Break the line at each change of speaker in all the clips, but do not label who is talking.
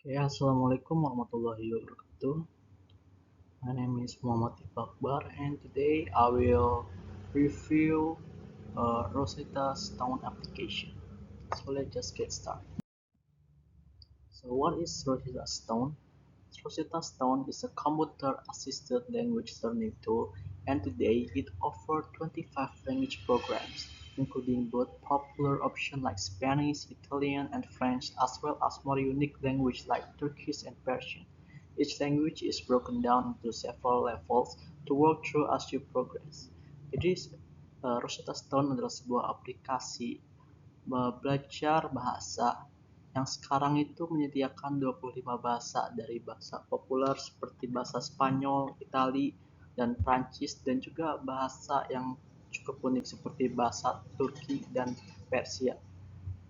Okay, Assalamualaikum warahmatullahi wabarakatuh. My name is Muhammad Akbar, and today I will review Rosetta Stone application. So let's just get started. So what is Rosetta Stone? Rosetta Stone is a computer-assisted language learning tool, and today it offers 25 language programs, including both popular options like Spanish, Italian, and French, as well as more unique languages like Turkish and Persian. Each language is broken down into several levels to work through as you progress. Jadi, Rosetta Stone adalah sebuah aplikasi belajar bahasa yang sekarang itu menyediakan 25 bahasa dari bahasa populer seperti bahasa Spanyol, Itali, dan Prancis dan juga bahasa yang cukup unik seperti bahasa Turki dan Persia.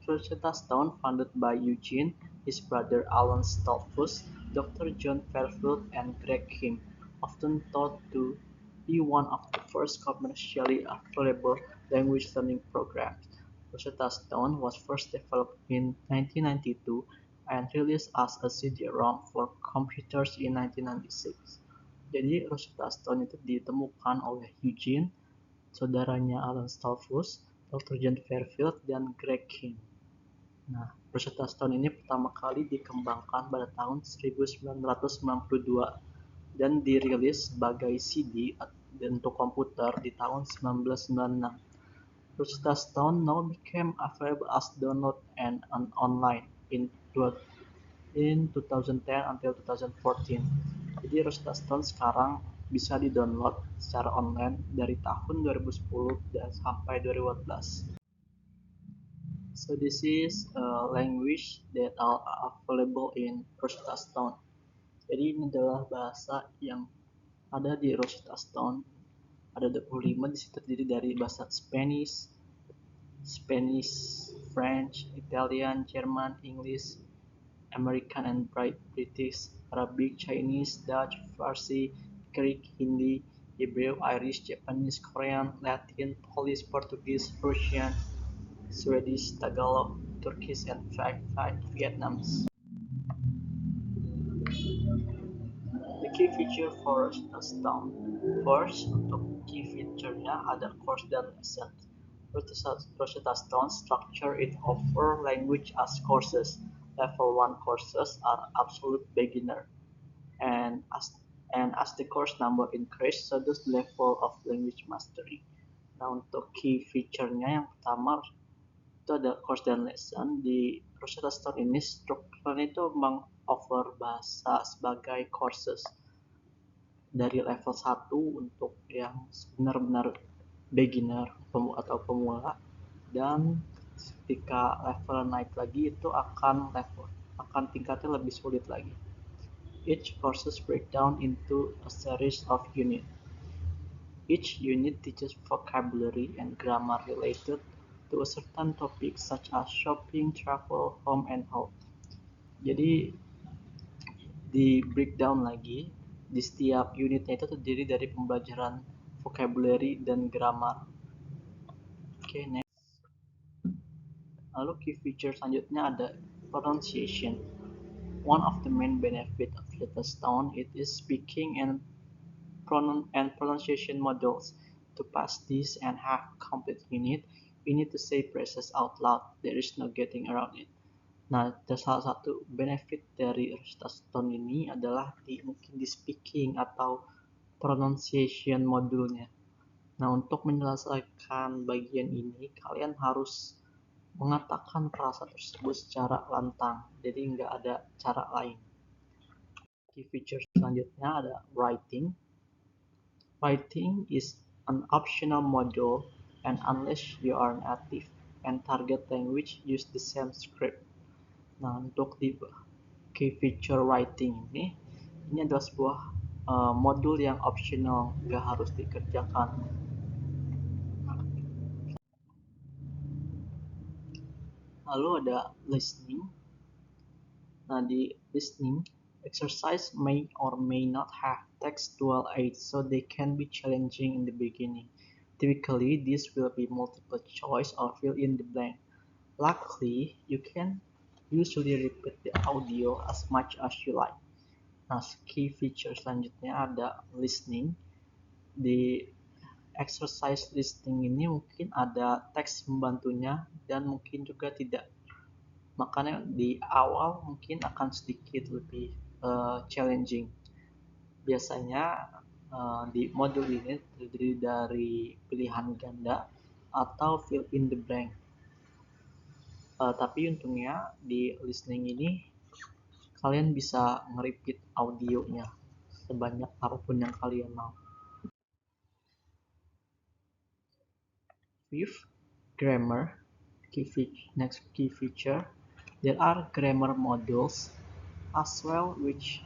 Rosetta Stone, founded by Eugene, his brother Alan Stoltzfus, Dr. John Fairfield, and Greg Kim, often thought to be one of the first commercially available language learning programs. Rosetta Stone was first developed in 1992 and released as a CD-ROM for computers in 1996. Jadi Rosetta Stone itu ditemukan oleh Eugene, saudaranya Alan Stoltzfus, Dr. John Fairfield, dan Greg Kim. Nah, Rosetta Stone ini pertama kali dikembangkan pada tahun 1992 dan dirilis sebagai CD untuk komputer di tahun 1996. Rosetta Stone now became available as download and online in 2010 until 2014. Jadi Rosetta Stone sekarang bisa di-download secara online dari tahun 2010 dan sampai 2014. So this is a language that are available in Rosetta Stone. Jadi ini adalah bahasa yang ada di Rosetta Stone. Ada 25, di situ terdiri dari bahasa Spanish, French, Italian, German, English, American and British, Arabic, Chinese, Dutch, Farsi, Greek, Hindi, Hebrew, Irish, Japanese, Korean, Latin, Polish, Portuguese, Russian, Swedish, Tagalog, Turkish, and Vietnamese. The key feature for Rosetta Stone. First, untuk key feature-nya ada course dan lesson. Rosetta Stone structure it offer language as courses. Level 1 courses are absolute beginner, and as the course number increase, so does the level of language mastery. Nah, untuk key feature-nya yang pertama itu ada course dan lesson. Di Rosetta Stone ini strukturnya itu meng-offer bahasa sebagai courses dari level 1 untuk yang benar-benar beginner atau pemula, dan ketika level naik lagi itu akan tingkatnya lebih sulit lagi. Each courses break down into a series of units. Each unit teaches vocabulary and grammar related to a certain topic such as shopping, travel, home, and health. Jadi di breakdown lagi, di setiap unitnya itu terdiri dari pembelajaran vocabulary dan grammar. Oke, next. Lalu key feature selanjutnya ada pronunciation. One of the main benefit of Rosetta Stone it is speaking and pronunciation models. To pass this and have complete unit, you need to say phrases out loud. There is no getting around it. Nah, salah satu benefit dari Rosetta Stone ini adalah mungkin di speaking atau pronunciation modulnya. Nah, untuk menyelesaikan bagian ini, kalian harus mengatakan frasa tersebut secara lantang, jadi nggak ada cara lain. Key feature selanjutnya ada writing. Writing is an optional module, and unless you are native and target language, use the same script. Nah, untuk di key feature writing ini adalah sebuah modul yang optional, nggak harus dikerjakan. Lalu ada listening. Nah, di listening, exercise may or may not have textual aids, so they can be challenging in the beginning. Typically, this will be multiple choice or fill in the blank. Luckily, you can usually repeat the audio as much as you like. Nah, key feature selanjutnya ada listening. Di exercise listening ini mungkin ada teks membantunya dan mungkin juga tidak. Makanya di awal mungkin akan sedikit lebih challenging. Biasanya di modul ini terdiri dari pilihan ganda atau fill in the blank. Tapi untungnya di listening ini kalian bisa nge-repeat audionya sebanyak apapun yang kalian mau. Fifth, grammar. Next key feature, there are grammar modules as well which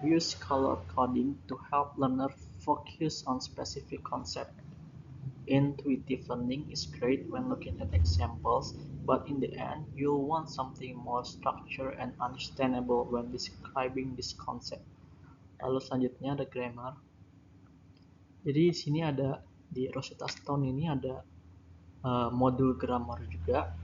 use color coding to help learners focus on specific concepts. Intuitive learning is great when looking at examples, but in the end, you'll want something more structured and understandable when describing this concept. Lalu selanjutnya ada grammar. Jadi di sini ada di Rosetta Stone ini ada modul grammar juga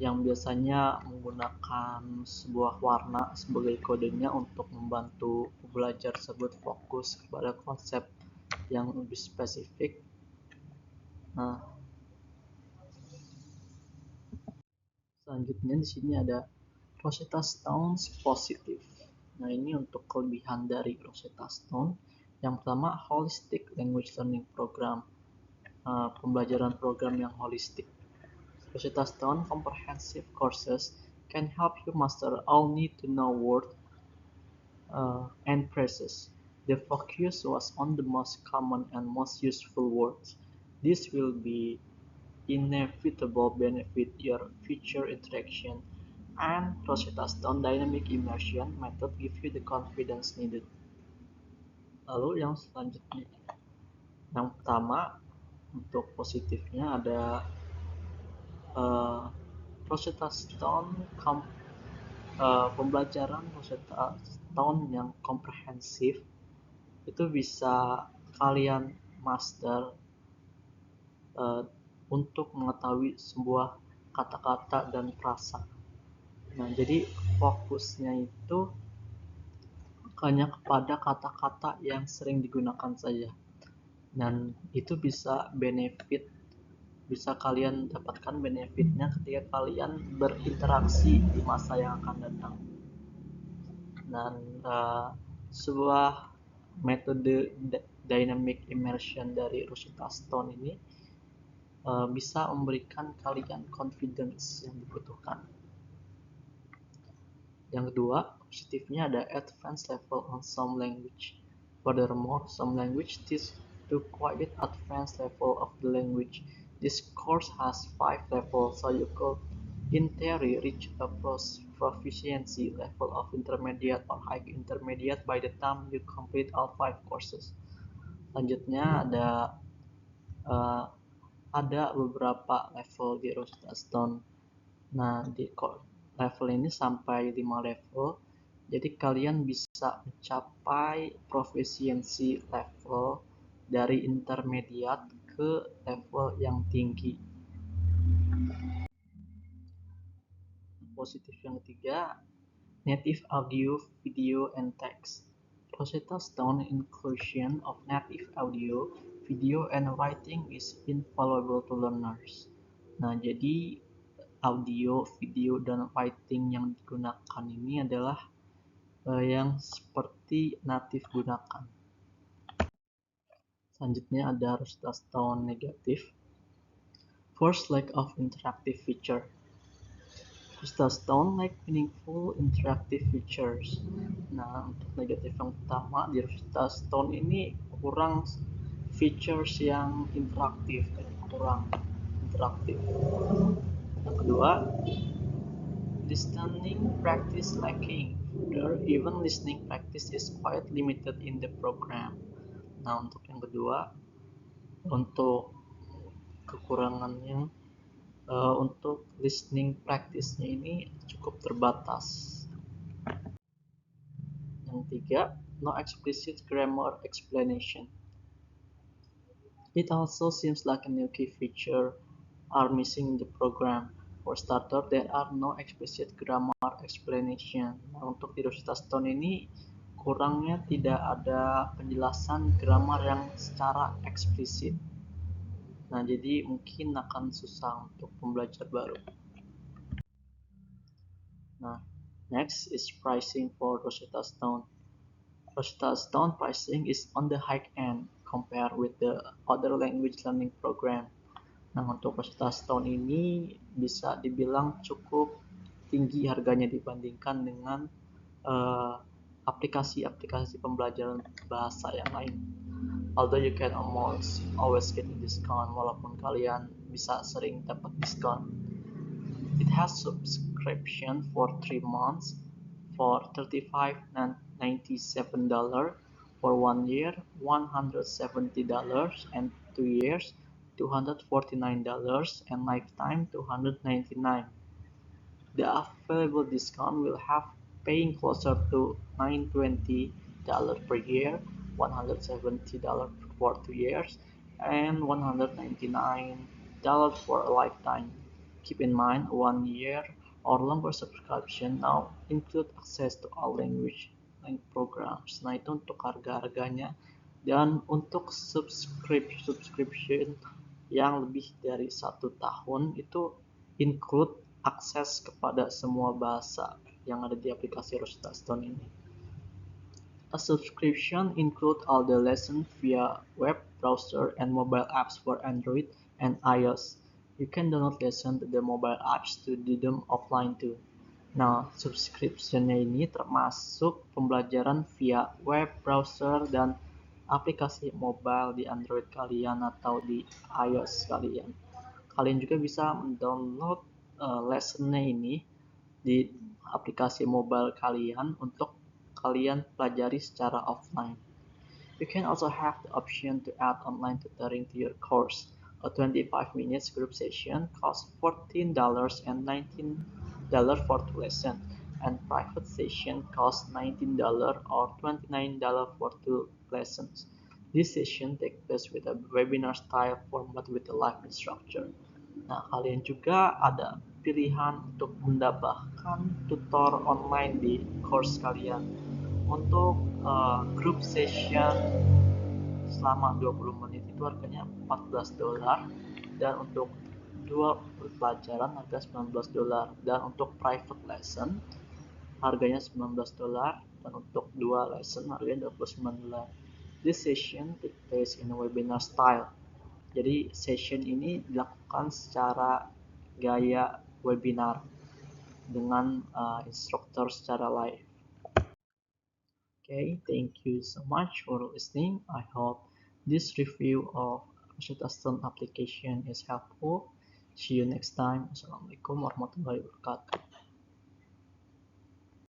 yang biasanya menggunakan sebuah warna sebagai kodenya untuk membantu pembelajar tersebut fokus kepada konsep yang lebih spesifik. Nah, selanjutnya di sini ada Rosetta Stone Positive. Nah, ini untuk kelebihan dari Rosetta Stone. Yang pertama, Holistic Language Learning Program. Pembelajaran program yang holistik. Rosetta Stone comprehensive courses can help you master all need-to-know words and phrases. The focus was on the most common and most useful words. This will be inevitable benefit your future interaction, and Rosetta Stone Dynamic Immersion Method give you the confidence needed. Lalu yang selanjutnya, yang pertama untuk positifnya ada Rosetta Stone pembelajaran Rosetta Stone yang komprehensif itu bisa kalian master untuk mengetahui sebuah kata-kata dan frasa. Nah, jadi fokusnya itu hanya kepada kata-kata yang sering digunakan saja. Dan itu bisa kalian dapatkan benefitnya ketika kalian berinteraksi di masa yang akan datang. Dan sebuah metode dynamic immersion dari Rosetta Stone ini bisa memberikan kalian confidence yang dibutuhkan. Yang kedua, positifnya ada advanced level on some language. Furthermore, some language teach to quite advanced level of the language. This course has 5 levels, so you could in theory reach a proficiency level of intermediate or high intermediate by the time you complete all 5 courses. Selanjutnya ada beberapa level di Rosetta Stone. Nah, di level ini sampai 5 level, jadi kalian bisa mencapai proficiency level dari intermediate ke level yang tinggi. Positif yang ketiga, native audio, video, and text. Rosetta Stone inclusion of native audio, video, and writing is invaluable to learners. Nah, jadi audio, video, dan writing yang digunakan ini adalah yang seperti native gunakan. Selanjutnya ada Rosetta Stone negatif. First, lack of interactive feature. Rosetta Stone lack meaningful interactive features. Nah, untuk negatif yang pertama di Rosetta Stone ini kurang features yang interaktif, kurang interaktif. Yang kedua, listening practice lacking. Even listening practice is quite limited in the program. Nah, untuk yang kedua, untuk kekurangannya, untuk listening practice-nya ini cukup terbatas. Yang tiga, no explicit grammar explanation. It also seems like a new key feature are missing in the program. For starter, there are no explicit grammar explanation. Nah, untuk di Rosetta Stone ini kurangnya tidak ada penjelasan grammar yang secara eksplisit. Nah, jadi mungkin akan susah untuk pembelajar baru. Nah, next is pricing for Rosetta Stone. Rosetta Stone pricing is on the high end compared with the other language learning program. Nah, untuk Rosetta Stone ini bisa dibilang cukup tinggi harganya dibandingkan dengan aplikasi-aplikasi pembelajaran bahasa yang lain. Although you can always get a discount, walaupun kalian bisa sering dapat diskon. It has subscription for 3 months for $35.97, for 1 year $170, and 2 years $249, and lifetime $299. The available discount will have paying closer to $920 per year, $170 for 2 years, and $199 for a lifetime. Keep in mind, 1 year or longer subscription now include access to all language programs. Nah, itu untuk harga-harganya. Dan untuk subscription yang lebih dari 1 tahun itu include akses kepada semua bahasa yang ada di aplikasi Rosetta Stone ini. A subscription includes all the lessons via web browser and mobile apps for Android and iOS. You can download lessons to the mobile apps to do them offline too. Nah, subscription-nya ini termasuk pembelajaran via web browser dan aplikasi mobile di Android kalian atau di iOS kalian. Kalian juga bisa mendownload lesson-nya ini di aplikasi mobile kalian untuk kalian pelajari secara offline. You can also have the option to add online tutoring to your course. A 25 minutes group session costs $14 and $19 for 2 lessons, and private session costs $19 or $29 for 2 lessons. This session takes place with a webinar style format with a live instructor. Nah, kalian juga ada pilihan untuk mendapatkan tutor online di course kalian. Untuk group session selama 20 menit itu harganya $14, dan untuk 2 pelajaran harga $19, dan untuk private lesson harganya $19, dan untuk 2 lesson harganya $29. This session take place in a webinar style. Jadi session ini dilakukan secara gaya webinar dengan instruktur secara live. Okay, thank you so much for listening. I hope this review of Rosetta Stone application is helpful. See you next time. Assalamualaikum warahmatullahi wabarakatuh.